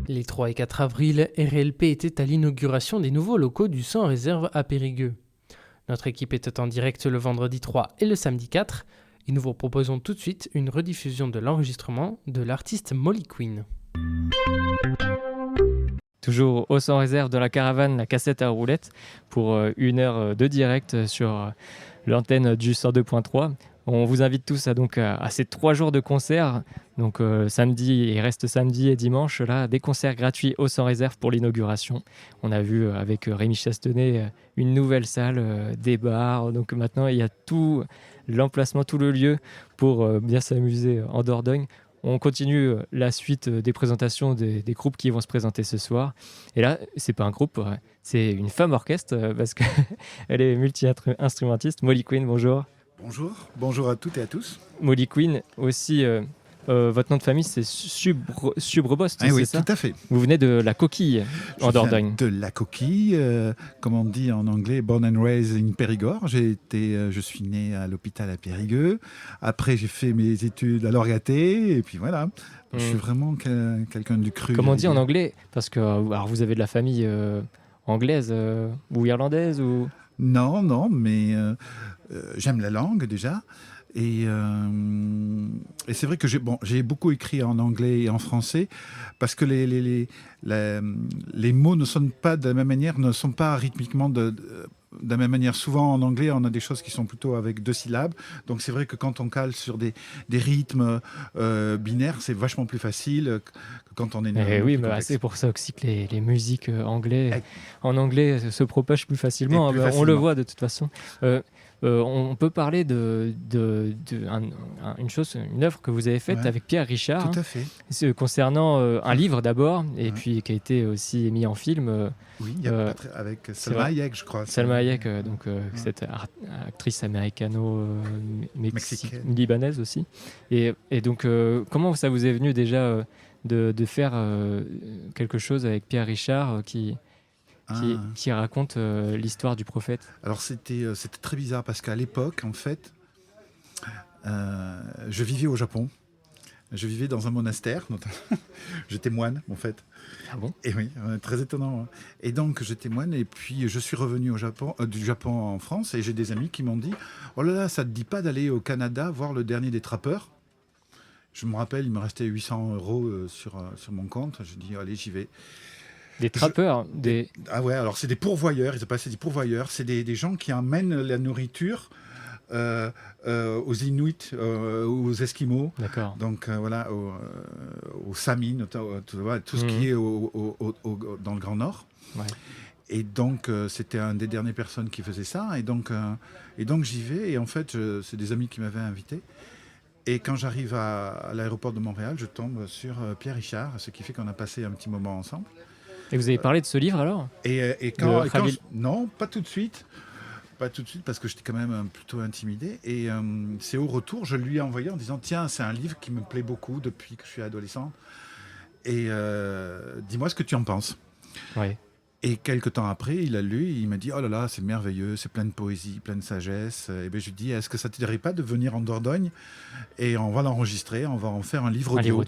Les 3 et 4 avril, RLP était à l'inauguration des nouveaux locaux du Sans Réserve à Périgueux. Notre équipe était en direct le vendredi 3 et le samedi 4, et nous vous proposons tout de suite une rediffusion de l'enregistrement de l'artiste Molly Queen. Toujours au Sans Réserve dans la caravane, la cassette à roulettes, pour une heure de direct sur l'antenne du 102.3. On vous invite tous à ces 3 jours de concerts. Donc samedi, il reste samedi et dimanche, là, des concerts gratuits au Sans Réserve pour l'inauguration. On a vu avec Rémi Chastenay une nouvelle salle, des bars. Donc maintenant, il y a tout l'emplacement, tout le lieu pour bien s'amuser en Dordogne. On continue la suite des présentations des groupes qui vont se présenter ce soir. Et là, c'est pas un groupe, c'est une femme orchestre parce qu'elle est multi-instrumentiste. Molly Queen, bonjour. Bonjour à toutes et à tous. Molly Queen, aussi, votre nom de famille, c'est Subrebost, c'est oui, ça ? Tout à fait. Vous venez de la Coquille, en Dordogne. De la Coquille, comme on dit en anglais, born and raised in Périgord. Je suis né à l'hôpital à Périgueux. Après, j'ai fait mes études à Lorgaté, et puis voilà. Je suis vraiment quelqu'un du cru. Comment on dit en anglais ? Parce que alors vous avez de la famille anglaise ou irlandaise ou... Non, mais j'aime la langue déjà. Et c'est vrai que j'ai beaucoup écrit en anglais et en français parce que les mots ne sonnent pas de la même manière, ne sont pas rythmiquement de la même manière. Souvent en anglais, on a des choses qui sont plutôt avec 2 syllabes. Donc c'est vrai que quand on cale sur des rythmes binaires, c'est vachement plus facile que quand on est... oui, mais c'est pour ça aussi que les musiques en anglais se propagent plus facilement. On le voit de toute façon. On peut parler d'une œuvre que vous avez faite avec Pierre Richard. Tout à fait. Concernant un livre d'abord, et puis qui a été aussi mis en film. Oui, avec Salma Hayek, je crois. Salma Hayek, cette actrice américano-libanaise aussi. Et donc, comment ça vous est venu déjà de faire quelque chose avec Pierre Richard qui raconte l'histoire du prophète? Alors c'était très bizarre parce qu'à l'époque, en fait, je vivais au Japon. Je vivais dans un monastère. J'étais moine, en fait. Ah bon? Et oui, très étonnant. Et donc, j'étais moine et puis je suis revenu du Japon en France et j'ai des amis qui m'ont dit « Oh là là, ça te dit pas d'aller au Canada voir le dernier des trappeurs ?» Je me rappelle, il me restait 800 € sur mon compte. Je dis « Allez, j'y vais. » Des trappeurs Ah ouais, alors c'est des pourvoyeurs, ils appellent ça des pourvoyeurs. C'est des gens qui amènent la nourriture aux Inuits, aux Esquimaux. D'accord. Donc voilà, aux Samis, tout ce qui est dans le Grand Nord. Ouais. Et donc c'était une des dernières personnes qui faisait ça. Et donc j'y vais. Et en fait, c'est des amis qui m'avaient invité. Et quand j'arrive à l'aéroport de Montréal, je tombe sur Pierre Richard, ce qui fait qu'on a passé un petit moment ensemble. Et vous avez parlé de ce livre alors ? Non, pas tout de suite. Pas tout de suite parce que j'étais quand même plutôt intimidé. Et c'est au retour, je lui ai envoyé en disant « Tiens, c'est un livre qui me plaît beaucoup depuis que je suis adolescent. Et dis-moi ce que tu en penses. » Ouais. Et quelques temps après, il a lu, il m'a dit « Oh là là, c'est merveilleux, c'est plein de poésie, plein de sagesse. » Et bien je lui ai dit « Est-ce que ça ne te dirait pas de venir en Dordogne et on va l'enregistrer, on va en faire un livre audio. »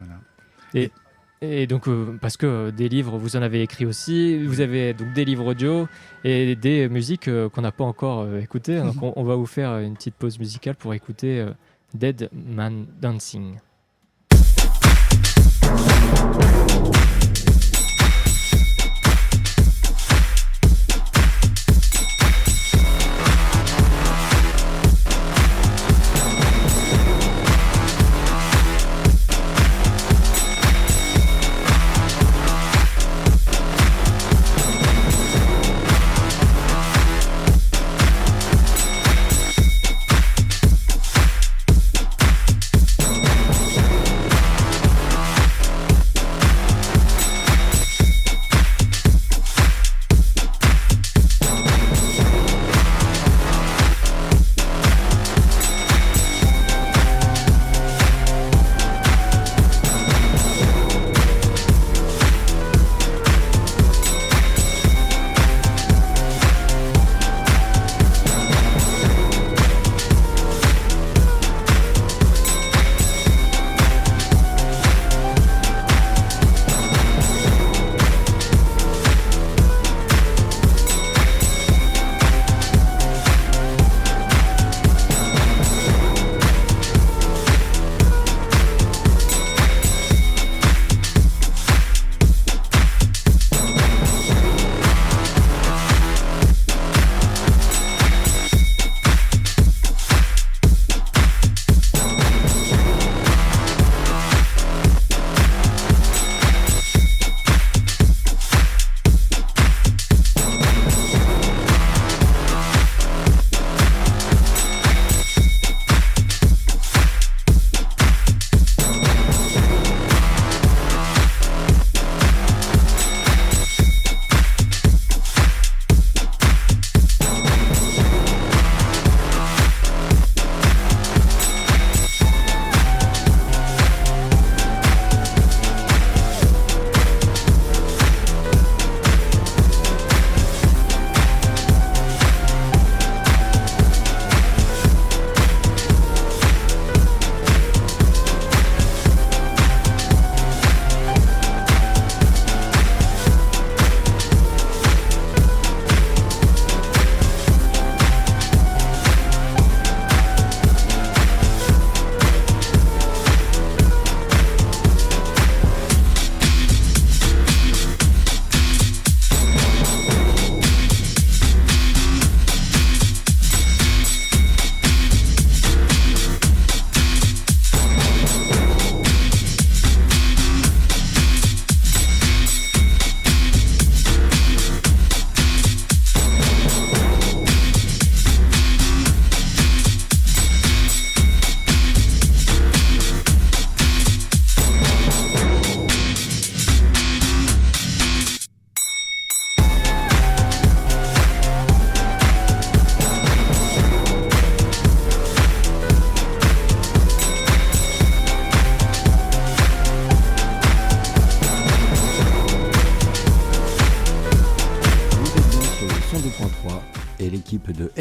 Voilà. Et donc, parce que des livres, vous en avez écrit aussi, vous avez donc des livres audio et des musiques qu'on n'a pas encore écoutées. Donc on va vous faire une petite pause musicale pour écouter Dead Man Dancing.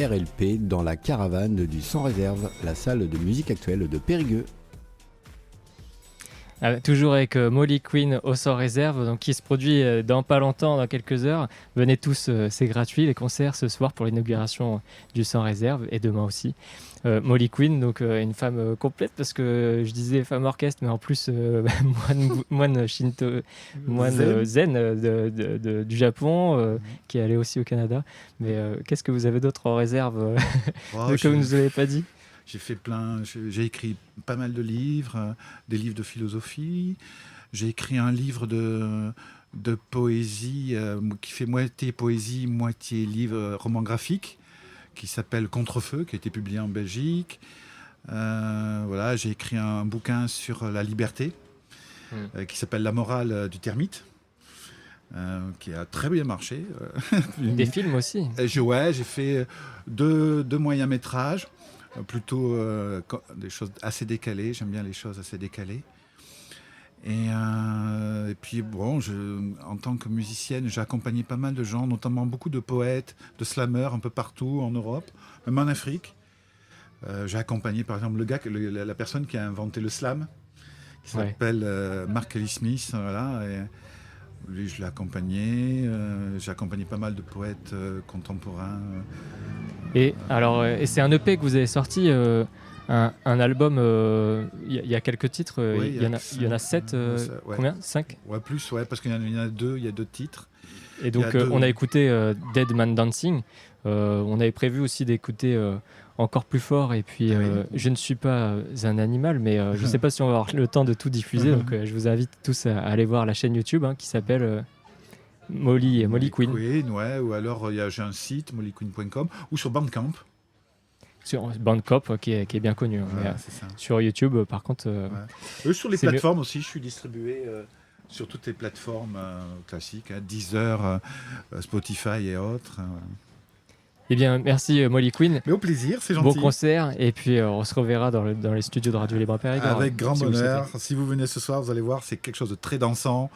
RLP dans la caravane du Sans Réserve, la salle de musique actuelle de Périgueux. Toujours avec Molly Queen au Sans Réserve, donc, qui se produit dans pas longtemps, dans quelques heures. Venez tous, c'est gratuit, les concerts ce soir pour l'inauguration du Sans Réserve et demain aussi. Molly Queen, donc une femme complète, parce que je disais femme orchestre, mais en plus moine Shinto, moine zen du Japon, qui est allé aussi au Canada. Mais qu'est-ce que vous avez d'autre en réserve que vous ne nous avez pas dit? J'ai fait j'ai écrit pas mal de livres, des livres de philosophie. J'ai écrit un livre de poésie qui fait moitié poésie, moitié livre roman graphique, qui s'appelle Contrefeu, qui a été publié en Belgique. Voilà, j'ai écrit un bouquin sur la liberté, qui s'appelle La morale du termite, qui a très bien marché. Des films aussi. J'ai fait deux moyens métrages. Plutôt des choses assez décalées. J'aime bien les choses assez décalées. Et puis, bon, en tant que musicienne, j'ai accompagné pas mal de gens, notamment beaucoup de poètes, de slammers un peu partout en Europe, même en Afrique. J'ai accompagné, par exemple, la personne qui a inventé le slam, qui s'appelle Mark Ellis Smith. Voilà, et lui, je l'ai accompagné. J'ai accompagné pas mal de poètes contemporains. Et alors, c'est un EP que vous avez sorti, un album. Il y a quelques titres. Il y en a 7. Combien 5? Ouais, plus, parce qu'il y en a 2. Il y a 2 titres. Et donc, on a écouté Dead Man Dancing. On avait prévu aussi d'écouter encore plus fort. Et puis, je ne suis pas un animal, mais je ne sais pas si on va avoir le temps de tout diffuser. Donc, je vous invite tous à aller voir la chaîne YouTube qui s'appelle Molly Queen. Ou alors j'ai un site, mollyqueen.com, ou sur Bandcamp. Sur Bandcamp, qui est bien connu. Sur YouTube, par contre. Sur les plateformes aussi, je suis distribué sur toutes les plateformes classiques, Deezer, Spotify et autres. Eh bien, merci Molly Queen. Mais au plaisir, c'est gentil. Bon concert, et puis on se reverra dans les studios de Radio Libre à Périgueux. Avec grand bonheur. Si vous venez ce soir, vous allez voir, c'est quelque chose de très dansant.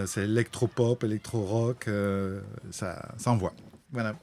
C'est électro-pop, électro-rock, ça envoie. Voilà.